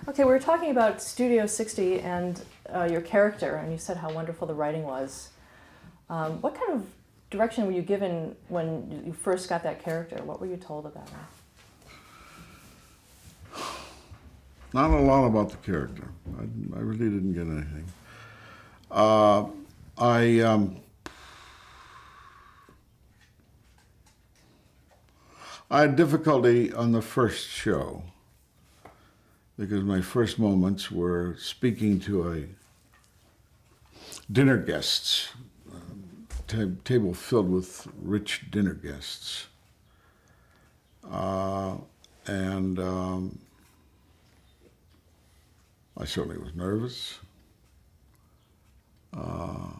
Okay, we were talking about Studio 60 and your character, and you said how wonderful the writing was. What kind of direction were you given when you first got that character? What were you told about him? Not a lot about the character. I really didn't get anything. I had difficulty on the first show because my first moments were speaking to a dinner guests, table filled with rich dinner guests. I certainly was nervous. I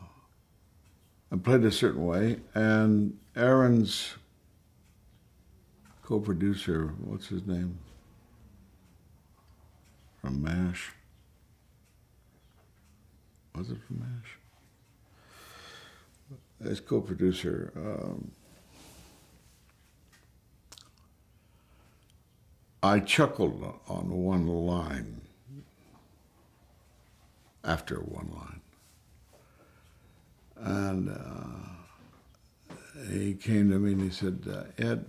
played a certain way, and Aaron's co-producer, what's his name? From MASH. Was it from MASH? His co-producer, I chuckled on one line, after one line. And he came to me and he said, Ed,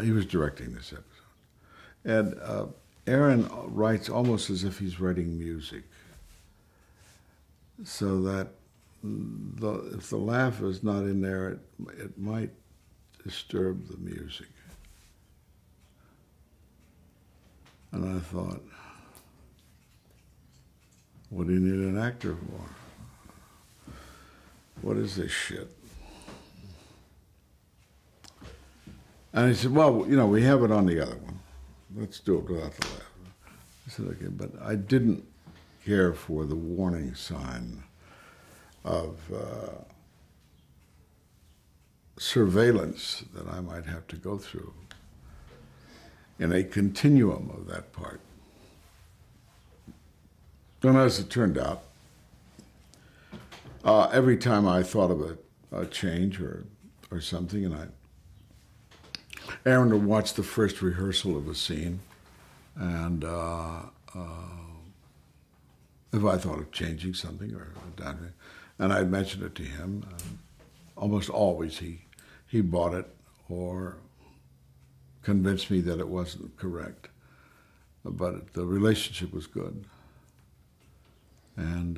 he was directing this episode. Ed, Aaron writes almost as if he's writing music, so that if the laugh is not in there, it might disturb the music. And I thought, what do you need an actor for? What is this shit? And he said, well, you know, we have it on the other one. Let's do it without the laugh. I said, okay, but I didn't care for the warning sign of surveillance that I might have to go through in a continuum of that part. And as it turned out, every time I thought of a change or something, and Aaron would watch the first rehearsal of a scene, and if I thought of changing something or adapting, and I'd mention it to him, almost always he bought it or convinced me that it wasn't correct. But the relationship was good. And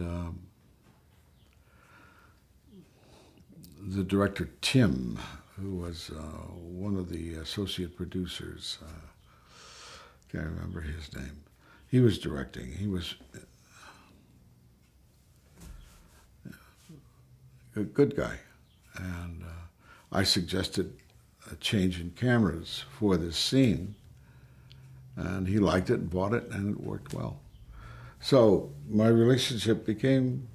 the director, Tim, who was one of the associate producers, can't remember his name, he was directing. He was a good guy. And I suggested a change in cameras for this scene, and he liked it and bought it, and it worked well. So my relationship became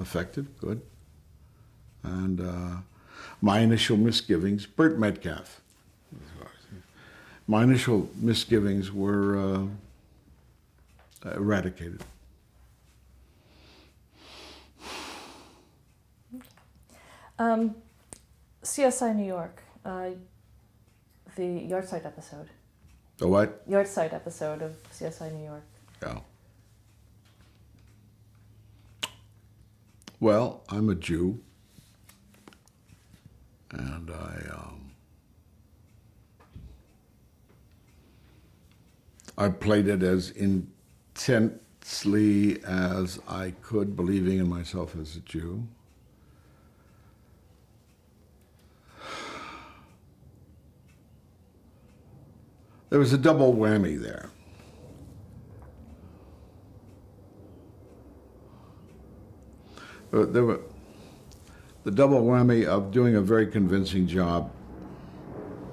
effective, good. And my initial misgivings, Burt Metcalf, my initial misgivings were eradicated. CSI New York, the Yahrzeit episode. The what? Yahrzeit episode of CSI New York. Yeah. Well, I'm a Jew, and I played it as intensely as I could, believing in myself as a Jew. There was a double whammy there. There were the double whammy of doing a very convincing job,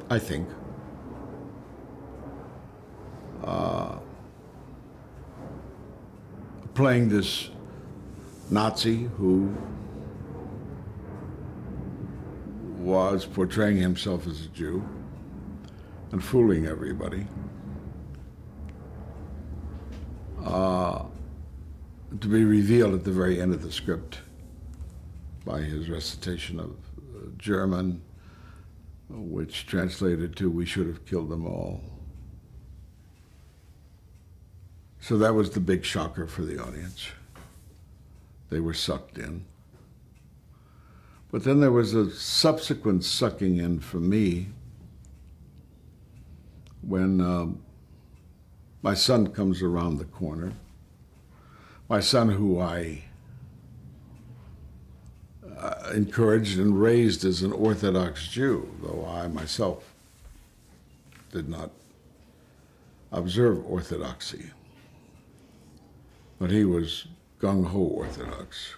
I think, playing this Nazi who was portraying himself as a Jew and fooling everybody. To be revealed at the very end of the script by his recitation of German, which translated to, "We should have killed them all." So that was the big shocker for the audience. They were sucked in. But then there was a subsequent sucking in for me when my son comes around the corner. My son, who I encouraged and raised as an Orthodox Jew, though I myself did not observe Orthodoxy. But he was gung-ho Orthodox.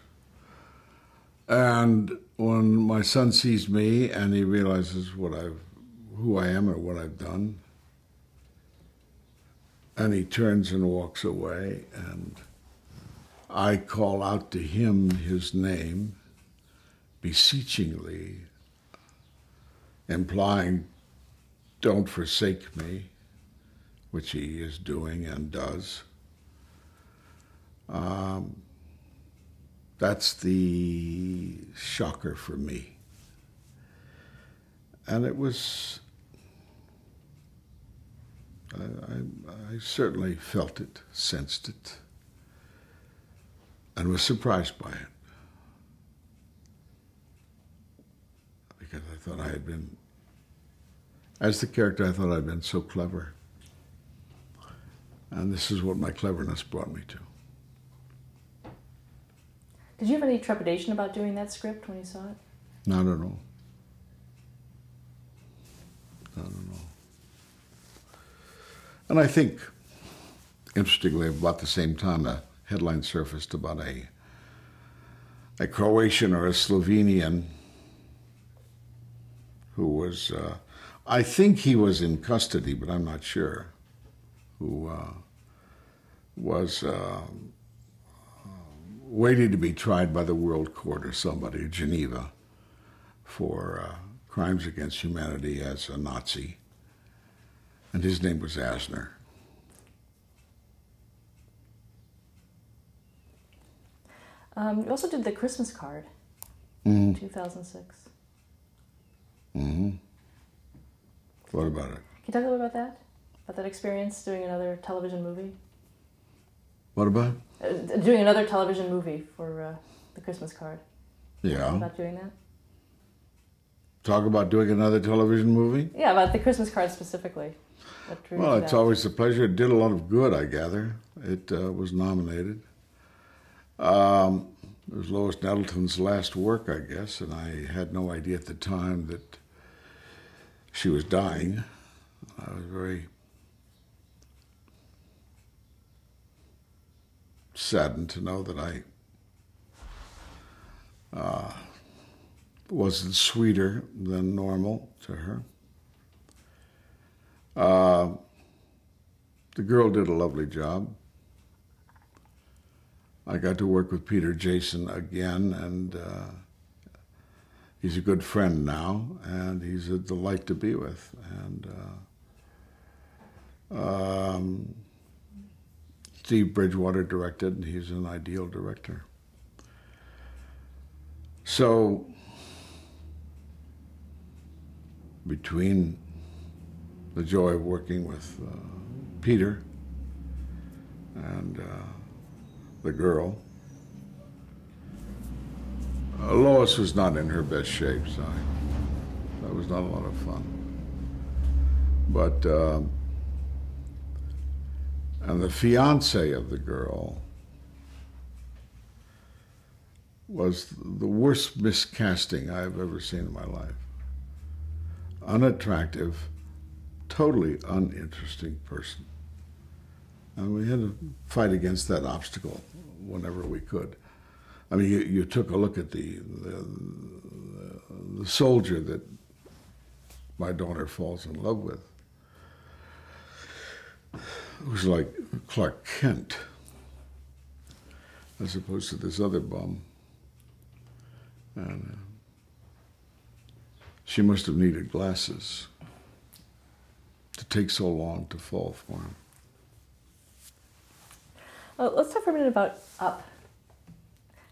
And when my son sees me and he realizes who I am and what I've done, and he turns and walks away, and I call out to him his name, beseechingly, implying, "Don't forsake me," which he is doing and does. That's the shocker for me. And it was, I certainly felt it, sensed it, and was surprised by it. Because I thought I had been, as the character, I thought I'd been so clever. And this is what my cleverness brought me to. Did you have any trepidation about doing that script when you saw it? Not at all. Not at all. And I think, interestingly, about the same time, a headline surfaced about a Croatian or a Slovenian who was, I think he was in custody, but I'm not sure, who was waiting to be tried by the World Court or somebody, Geneva, for crimes against humanity as a Nazi. And his name was Asner. You also did the Christmas card in 2006. Mm-hmm. What about it? Can you talk a little about that? About that experience doing another television movie? What about? Doing another television movie for the Christmas card. Yeah. Talk about doing that? Talk about doing another television movie? Yeah, about the Christmas card specifically. Well, it's always a pleasure. It did a lot of good, I gather. It was nominated. It was Lois Nettleton's last work, I guess, and I had no idea at the time that she was dying. I was very saddened to know that I wasn't sweeter than normal to her. The girl did a lovely job. I got to work with Peter Jason again, and he's a good friend now, and he's a delight to be with. And Steve Bridgewater directed, and he's an ideal director. So, between the joy of working with Peter and the girl, Lois was not in her best shape, so that was not a lot of fun. But, and the fiance of the girl was the worst miscasting I've ever seen in my life. Unattractive, totally uninteresting person. And we had to fight against that obstacle whenever we could. I mean, you took a look at the soldier that my daughter falls in love with. It was like Clark Kent, as opposed to this other bum. And she must have needed glasses to take so long to fall for him. Well, let's talk for a minute about Up.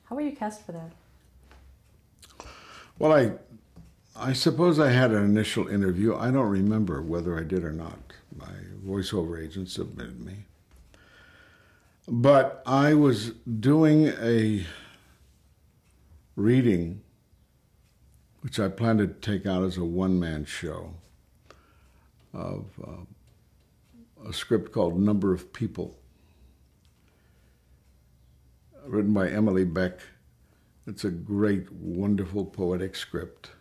How were you cast for that? Well, I suppose I had an initial interview. I don't remember whether I did or not. My voiceover agent submitted me. But I was doing a reading, which I planned to take out as a one-man show, of a script called Number of People, written by Emily Beck. It's a great, wonderful, poetic script.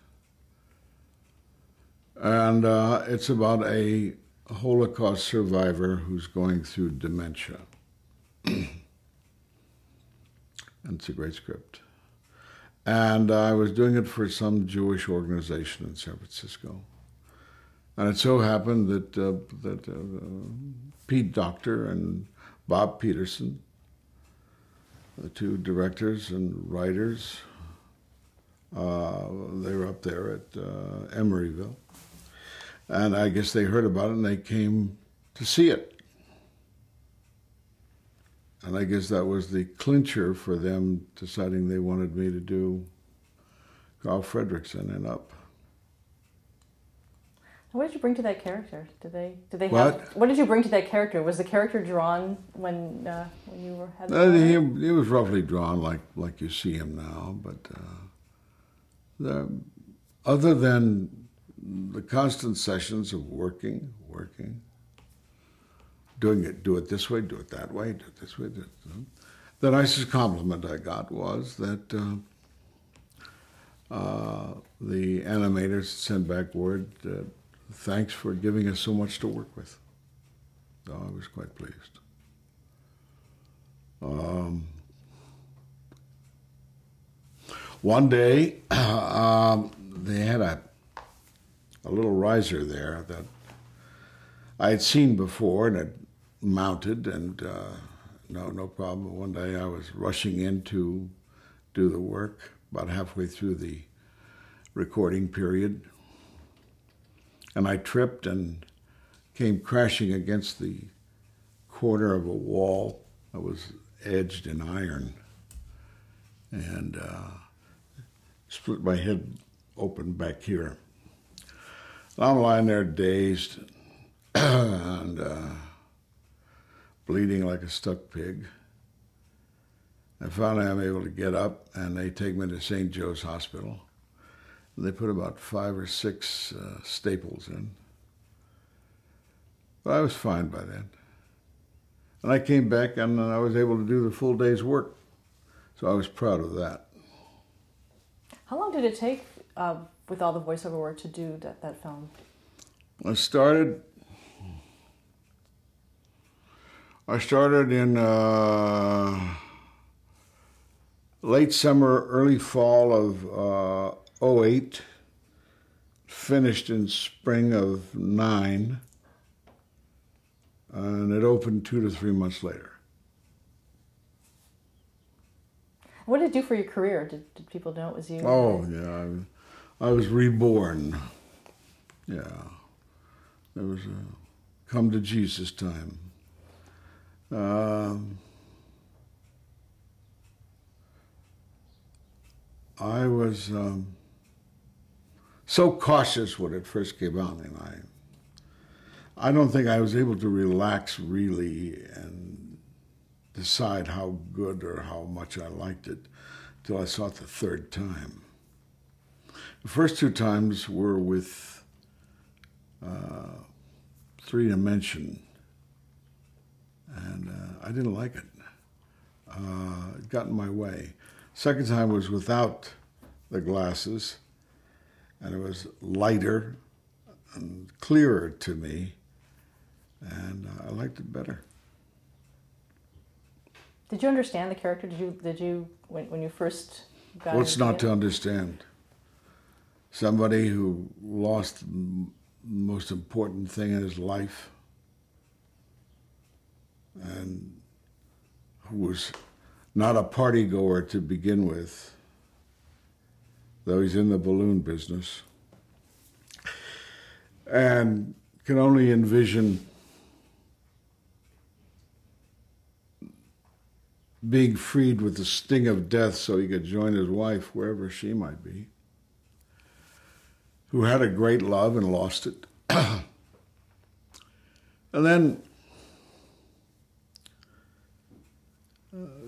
And it's about a Holocaust survivor who's going through dementia. And it's a great script. And I was doing it for some Jewish organization in San Francisco. And it so happened that Pete Docter and Bob Peterson, the two directors and writers, they were up there at Emeryville. And I guess they heard about it and they came to see it. And I guess that was the clincher for them deciding they wanted me to do Carl Fredrickson and Up. What did you bring to that character? Did they What? have? What did you bring to that character? Was the character drawn when you had? He was roughly drawn like you see him now, but other than the constant sessions of working, do it this way, do it that way, do it this way. The nicest compliment I got was that the animators sent back word, thanks for giving us so much to work with. So I was quite pleased. One day, they had a little riser there that I had seen before and had mounted, and no problem. One day I was rushing in to do the work, about halfway through the recording period, and I tripped and came crashing against the corner of a wall that was edged in iron, and split my head open back here. I'm lying there dazed and bleeding like a stuck pig. And finally I'm able to get up, and they take me to St. Joe's Hospital. They put about 5 or 6 staples in. But I was fine by then. And I came back and I was able to do the full day's work. So I was proud of that. How long did it take, with all the voiceover work, to do that film? I started in late summer, early fall of 2008, finished in spring of 2009, and it opened 2 to 3 months later. What did it do for your career? Did people know it was you? Oh, yeah. I was reborn. Yeah. It was a come to Jesus time. I was so cautious when it first came out, and I don't think I was able to relax really and decide how good or how much I liked it till I saw it the third time. The first 2 times were with 3 Dimension, and I didn't like it. It got in my way. Second time was without the glasses, and it was lighter and clearer to me, and I liked it better. Did you understand the character? Did you when you first got? What's not to understand? Somebody who lost the most important thing in his life, and who was not a party goer to begin with, though he's in the balloon business, and can only envision being freed with the sting of death so he could join his wife wherever she might be, who had a great love and lost it. And then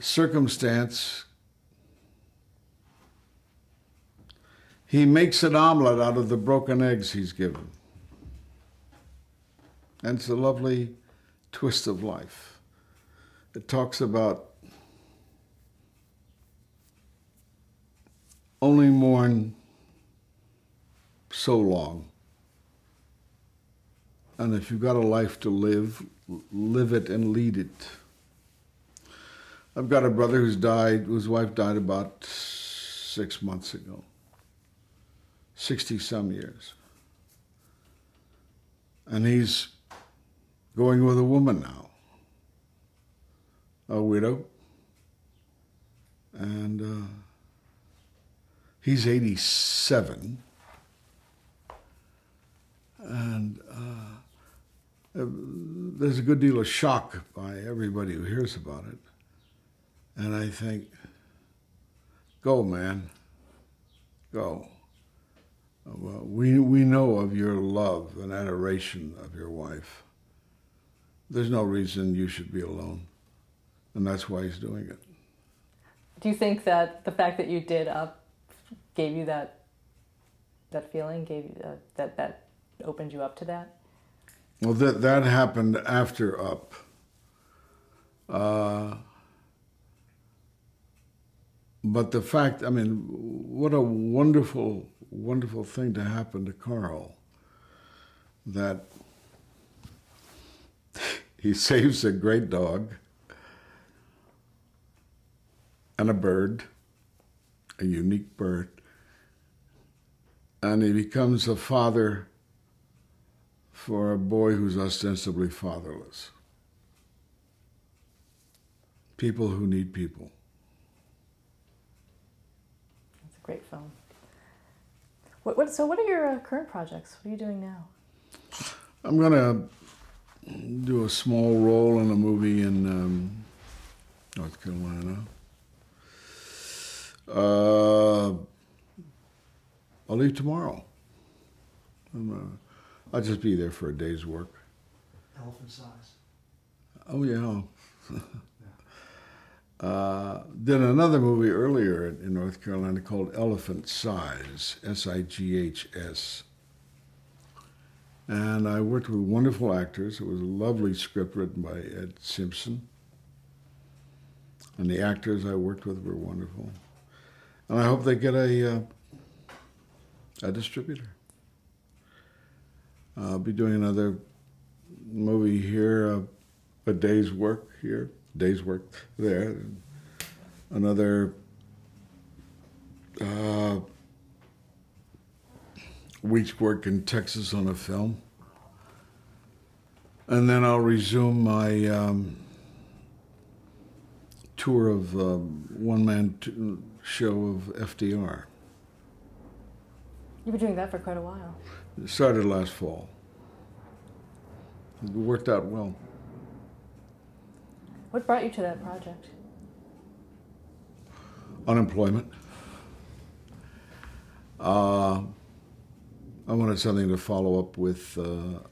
circumstance, he makes an omelet out of the broken eggs he's given. And it's a lovely twist of life. It talks about only mourn so long. And if you've got a life to live, live it and lead it. I've got a brother whose wife died about 6 months ago. 60-some years. And he's going with a woman now, a widow. And he's 87. And there's a good deal of shock by everybody who hears about it. And I think, go, man, go. Well, we know of your love and adoration of your wife. There's no reason you should be alone. And that's why he's doing it. Do you think that the fact that you did Up gave you that feeling, gave you that opened you up to that? Well, that happened after Up. But the fact, I mean, what a wonderful, wonderful thing to happen to Carl, that he saves a great dog and a bird, a unique bird, and he becomes a father for a boy who's ostensibly fatherless. People who need people. It's a great film. So what are your current projects? What are you doing now? I'm going to do a small role in a movie in North Carolina. I'll leave tomorrow. I'll just be there for a day's work. Elephant size. Oh, yeah. Did another movie earlier in North Carolina called Elephant Size, S-I-G-H-S. And I worked with wonderful actors. It was a lovely script written by Ed Simpson. And the actors I worked with were wonderful. And I hope they get a distributor. I'll be doing another movie here, a day's work here, day's work there, another week's work in Texas on a film. And then I'll resume my tour of one-man show of FDR. You've been doing that for quite a while. It started last fall. It worked out well. What brought you to that project? Unemployment. I wanted something to follow up with the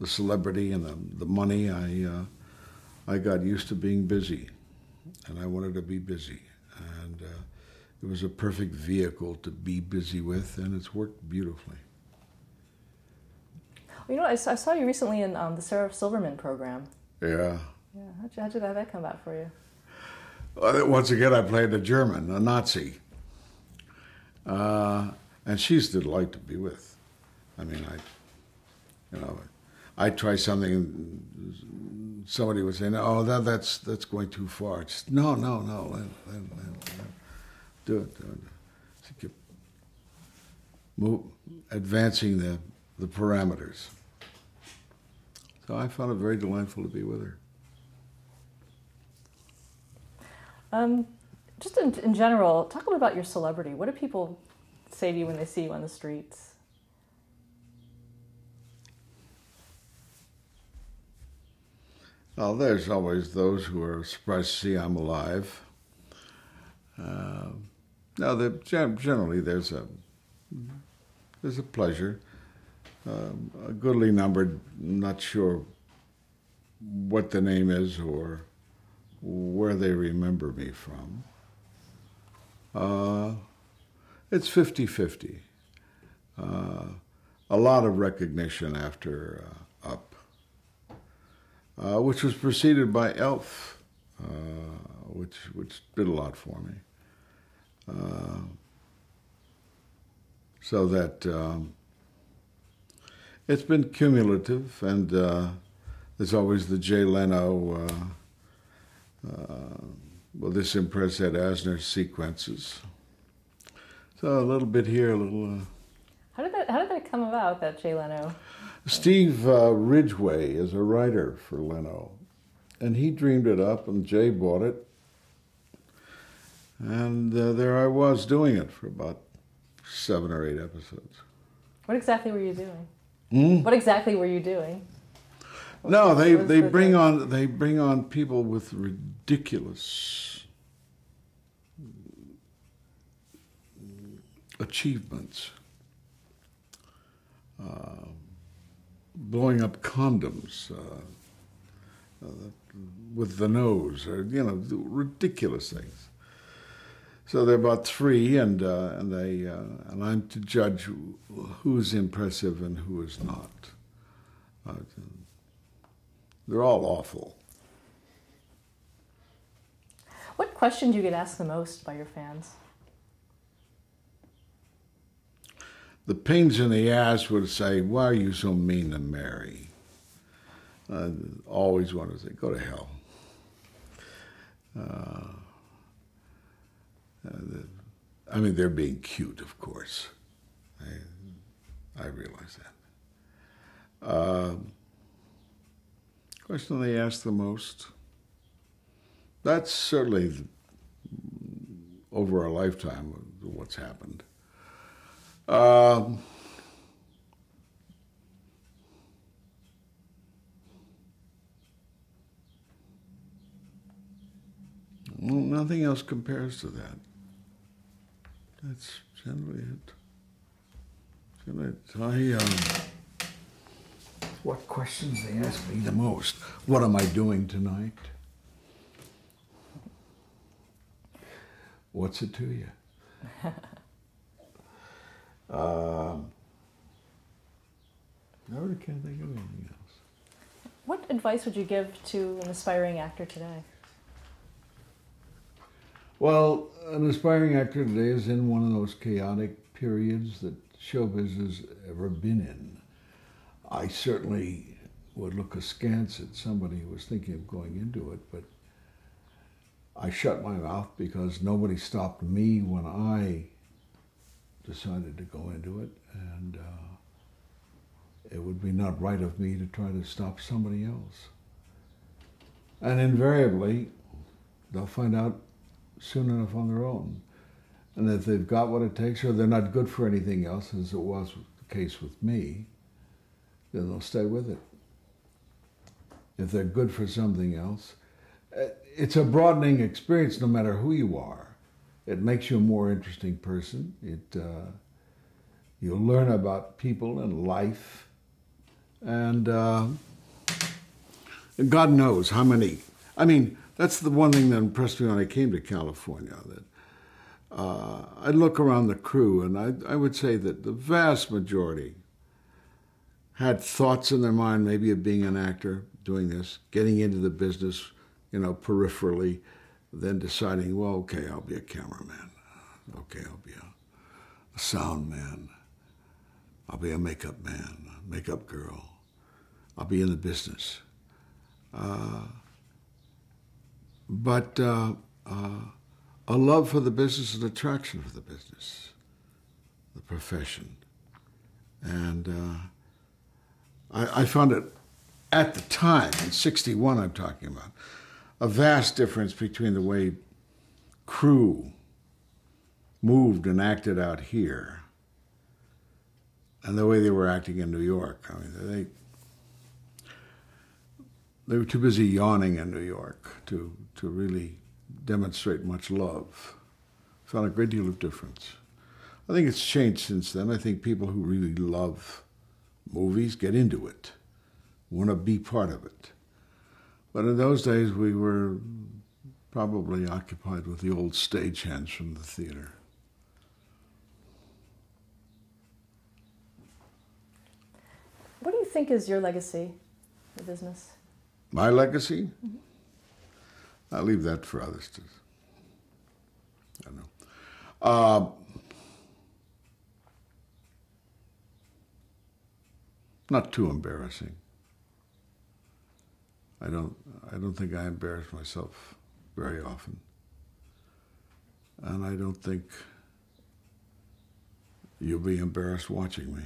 celebrity and the money. I got used to being busy, and I wanted to be busy. And it was a perfect vehicle to be busy with, and it's worked beautifully. Well, you know, I saw you recently in the Sarah Silverman program. Yeah. Yeah, how'd that come about for you? Once again, I played a German, a Nazi. And she's a delight to be with. I mean, I try something, and somebody would say, "No, that's going too far." Just, no, do it. She kept advancing the parameters. So I found it very delightful to be with her. Just in general, talk a little about your celebrity. What do people say to you when they see you on the streets? Well, there's always those who are surprised to see I'm alive. No, generally there's a pleasure. A goodly number, not sure what the name is or where they remember me from. It's 50-50. A lot of recognition after Up, which was preceded by Elf, which did a lot for me. So that it's been cumulative, and there's always the Jay Leno, well, this impress had Asner sequences. So a little bit here, a little... How did that come about, that Jay Leno? Steve Ridgway is a writer for Leno, and he dreamed it up, and Jay bought it. And there I was doing it for about 7 or 8 episodes. What exactly were you doing? What exactly were you doing? No, they bring on people with ridiculous achievements, blowing up condoms with the nose, or ridiculous things. So they're about 3, and I'm to judge who's impressive and who is not. They're all awful. What question do you get asked the most by your fans? The pains in the ass would say, "Why are you so mean to Mary?" Always want to say, "Go to hell." I mean, they're being cute, of course. I realize that. Question they ask the most. That's certainly over a lifetime of what's happened. Nothing else compares to that. That's generally it. What questions they ask me the most? What am I doing tonight? What's it to you? I really can't think of anything else. What advice would you give to an aspiring actor today? Well, an aspiring actor today is in one of those chaotic periods that showbiz has ever been in. I certainly would look askance at somebody who was thinking of going into it, but I shut my mouth because nobody stopped me when I decided to go into it, and it would be not right of me to try to stop somebody else. And invariably, they'll find out soon enough on their own. And if they've got what it takes, or they're not good for anything else, as it was the case with me, then they'll stay with it. If they're good for something else, it's a broadening experience no matter who you are. It makes you a more interesting person. You'll learn about people and life. And God knows how many. I mean, that's the one thing that impressed me when I came to California, that I'd look around the crew, and I would say that the vast majority had thoughts in their mind maybe of being an actor, doing this, getting into the business, peripherally, then deciding, well, okay, I'll be a cameraman. Okay, I'll be a sound man. I'll be a makeup man, a makeup girl. I'll be in the business. But a love for the business, an attraction for the business, the profession. And I found it, at the time, in '61 I'm talking about, a vast difference between the way crew moved and acted out here and the way they were acting in New York. I mean, they were too busy yawning in New York to really demonstrate much love. Found a great deal of difference. I think it's changed since then. I think people who really love movies get into it, want to be part of it. But in those days, we were probably occupied with the old stagehands from the theater. What do you think is your legacy, the business? My legacy? Mm-hmm. I'll leave that for others to, I don't know. Not too embarrassing. I don't think I embarrass myself very often. And I don't think you'll be embarrassed watching me.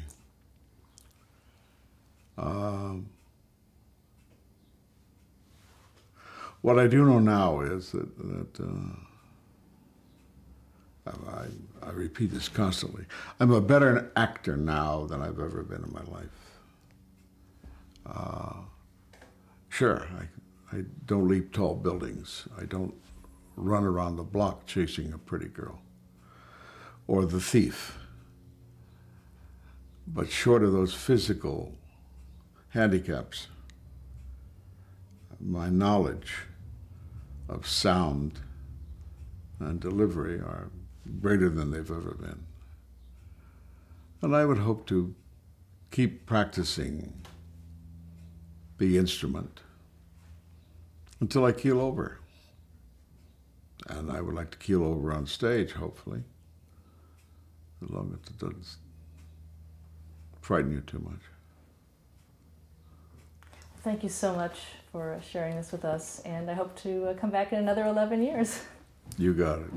What I do know now is that I repeat this constantly. I'm a better actor now than I've ever been in my life. Sure, I don't leap tall buildings. I don't run around the block chasing a pretty girl or the thief. But short of those physical handicaps, my knowledge of sound and delivery are greater than they've ever been. And I would hope to keep practicing the instrument until I keel over. And I would like to keel over on stage, hopefully, as long as it doesn't frighten you too much. Thank you so much for sharing this with us, and I hope to come back in another 11 years. You got it.